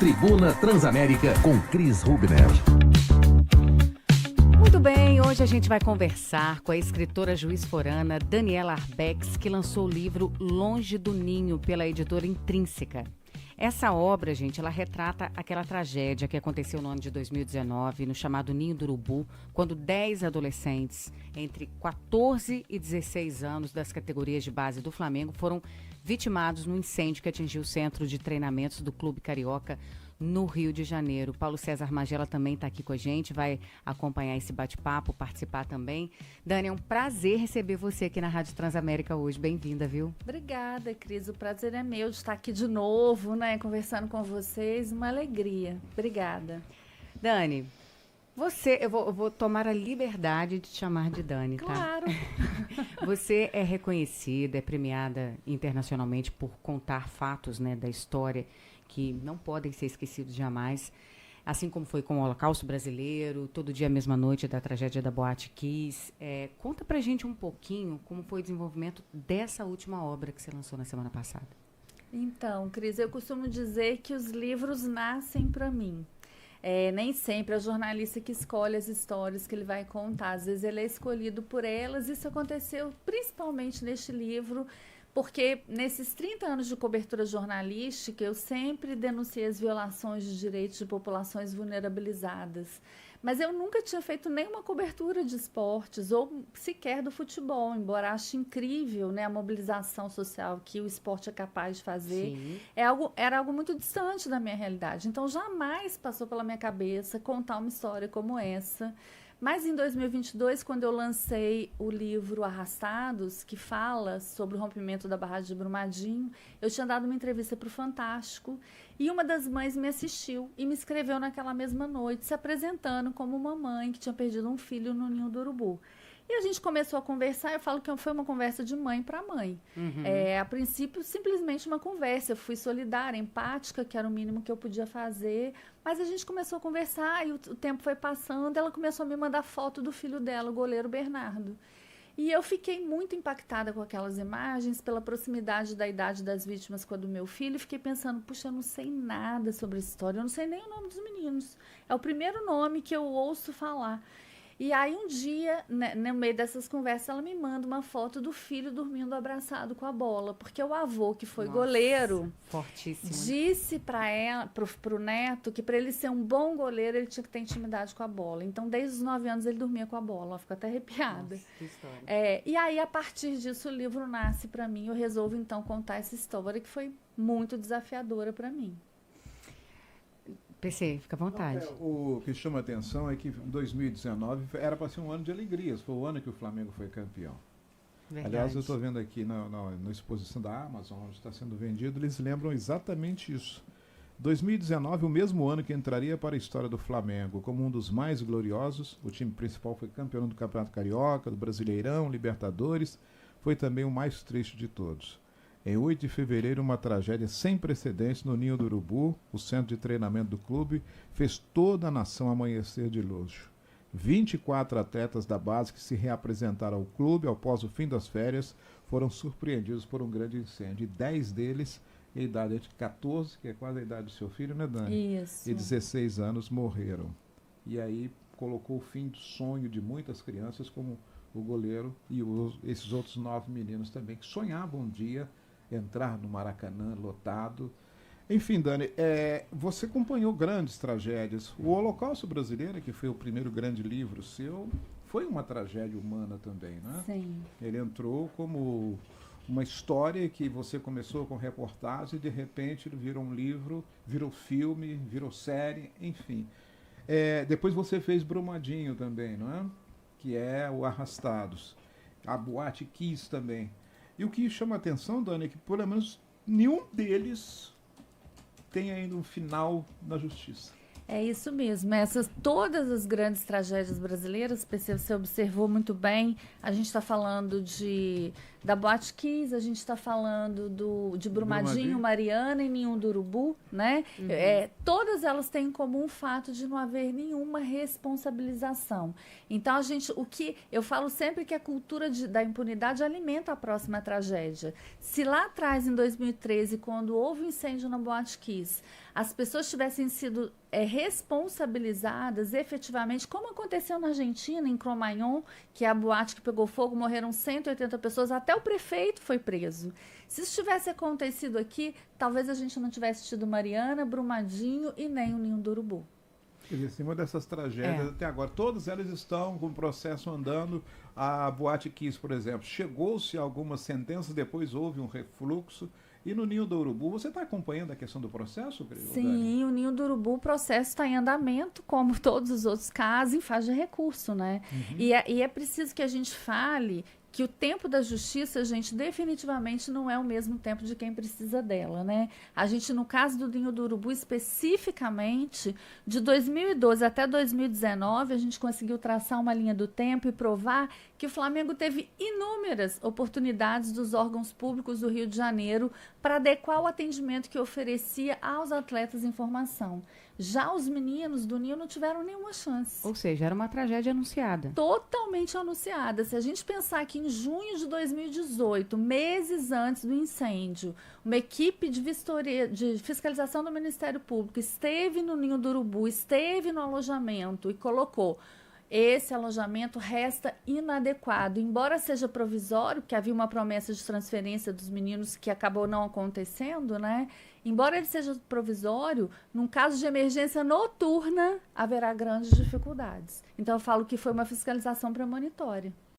Tribuna Transamérica com Cris Rubner. Muito bem, hoje a gente vai conversar com a escritora juiz-forana Daniela Arbex, que lançou o livro Longe do Ninho pela editora Intrínseca. Essa obra, gente, ela retrata aquela tragédia que aconteceu no ano de 2019, no chamado Ninho do Urubu, quando 10 adolescentes entre 14 e 16 anos das categorias de base do Flamengo foram vitimados no incêndio que atingiu o centro de treinamentos do Clube Carioca no Rio de Janeiro. Paulo César Magela também está aqui com a gente, vai acompanhar esse bate-papo, participar também. Dani, é um prazer receber você aqui na Rádio Transamérica hoje. Bem-vinda, viu? Obrigada, Cris. O prazer é meu de estar aqui de novo, né? Conversando com vocês. Uma alegria. Obrigada. Dani, eu vou tomar a liberdade de te chamar de Dani, tá? Claro. Você é reconhecida, é premiada internacionalmente por contar fatos, né, da história que não podem ser esquecidos jamais, assim como foi com o Holocausto Brasileiro, Todo Dia, Mesma Noite, da tragédia da Boate Kiss. Conta pra gente um pouquinho como foi o desenvolvimento dessa última obra que você lançou na semana passada. Então, Cris, eu costumo dizer que os livros nascem para mim. Nem sempre é o jornalista que escolhe as histórias que ele vai contar. Às vezes ele é escolhido por elas. Isso aconteceu principalmente neste livro, porque nesses 30 anos de cobertura jornalística, eu sempre denunciei as violações de direitos de populações vulnerabilizadas. Mas eu nunca tinha feito nenhuma cobertura de esportes, ou sequer do futebol, embora ache incrível, né, a mobilização social que o esporte é capaz de fazer. Sim. Era algo muito distante da minha realidade. Então, jamais passou pela minha cabeça contar uma história como essa. Mas em 2022, quando eu lancei o livro Arrastados, que fala sobre o rompimento da barragem de Brumadinho, eu tinha dado uma entrevista para o Fantástico e uma das mães me assistiu e me escreveu naquela mesma noite, se apresentando como uma mãe que tinha perdido um filho no Ninho do Urubu. E a gente começou a conversar, eu falo que foi uma conversa de mãe para mãe. Uhum. A princípio, simplesmente uma conversa. Eu fui solidária, empática, que era o mínimo que eu podia fazer. Mas a gente começou a conversar e o tempo foi passando. Ela começou a me mandar foto do filho dela, o goleiro Bernardo. E eu fiquei muito impactada com aquelas imagens, pela proximidade da idade das vítimas com a do meu filho. E fiquei pensando, puxa, eu não sei nada sobre essa história. Eu não sei nem o nome dos meninos. É o primeiro nome que eu ouço falar. E aí um dia, né, no meio dessas conversas, ela me manda uma foto do filho dormindo abraçado com a bola, porque o avô, que foi goleiro, fortíssimo, disse pro neto que para ele ser um bom goleiro, ele tinha que ter intimidade com a bola. Então, desde os 9 anos, ele dormia com a bola. Ela ficou até arrepiada. Nossa, que história. E aí, a partir disso, o livro nasce para mim. Eu resolvo, então, contar essa história que foi muito desafiadora para mim. PC, fica à vontade. O que chama a atenção é que 2019 era para ser um ano de alegrias, foi o ano que o Flamengo foi campeão. Verdade. Aliás, eu estou vendo aqui na exposição da Amazon, onde está sendo vendido, eles lembram exatamente isso. 2019, o mesmo ano que entraria para a história do Flamengo como um dos mais gloriosos, o time principal foi campeão do Campeonato Carioca, do Brasileirão, Libertadores, foi também o mais triste de todos. Em 8 de fevereiro, uma tragédia sem precedentes no Ninho do Urubu, o centro de treinamento do clube, fez toda a nação amanhecer de luxo. 24 atletas da base que se reapresentaram ao clube após o fim das férias foram surpreendidos por um grande incêndio. E 10 deles, em idade de 14, que é quase a idade do seu filho, né, Dani? Isso. E 16 anos morreram. E aí colocou o fim do sonho de muitas crianças, como o goleiro e esses outros 9 meninos também, que sonhavam um dia entrar no Maracanã lotado. Enfim, Dani, você acompanhou grandes tragédias. O Holocausto Brasileiro, que foi o primeiro grande livro seu, foi uma tragédia humana também, né? Sim. Ele entrou como uma história que você começou com reportagem e de repente ele virou um livro, virou filme, virou série, enfim. Depois você fez Brumadinho também, não é? Que é o Arrastados. A Boate Kiss também. E o que chama a atenção, Dani, é que pelo menos nenhum deles tem ainda um final na justiça. É isso mesmo. Todas as grandes tragédias brasileiras, você observou muito bem, a gente está falando da Boate Kiss, a gente está falando de Brumadinho, Mariana e Ninho do Urubu, né? Uhum. Todas elas têm em comum o fato de não haver nenhuma responsabilização. Então, o que eu falo sempre que a cultura da impunidade alimenta a próxima tragédia. Se lá atrás, em 2013, quando houve o incêndio na Boate Kiss, as pessoas tivessem sido responsabilizadas efetivamente, como aconteceu na Argentina, em Cromagnon, que é a boate que pegou fogo, morreram 180 pessoas, até o prefeito foi preso. Se isso tivesse acontecido aqui, talvez a gente não tivesse tido Mariana, Brumadinho e nem o Ninho do Urubu. Quer dizer, em cima dessas tragédias até agora, todas elas estão com o processo andando. A Boate Kiss, por exemplo, chegou-se a algumas sentenças, depois houve um refluxo. E no Ninho do Urubu, você está acompanhando a questão do processo, Sim, Dani? o Ninho do Urubu, o processo está em andamento, como todos os outros casos, em fase de recurso, né? E é preciso que a gente fale que o tempo da justiça, gente, definitivamente não é o mesmo tempo de quem precisa dela, né? A gente, no caso do Ninho do Urubu, especificamente, de 2012 até 2019, a gente conseguiu traçar uma linha do tempo e provar que o Flamengo teve inúmeras oportunidades dos órgãos públicos do Rio de Janeiro para adequar o atendimento que oferecia aos atletas em formação. Já os meninos do Ninho não tiveram nenhuma chance. Ou seja, era uma tragédia anunciada. Totalmente anunciada. Se a gente pensar que em junho de 2018, meses antes do incêndio, uma equipe de fiscalização do Ministério Público esteve no Ninho do Urubu, esteve no alojamento e colocou: esse alojamento resta inadequado, embora seja provisório, porque havia uma promessa de transferência dos meninos que acabou não acontecendo, né? Embora ele seja provisório, num caso de emergência noturna, haverá grandes dificuldades. Então, eu falo que foi uma fiscalização premonitória.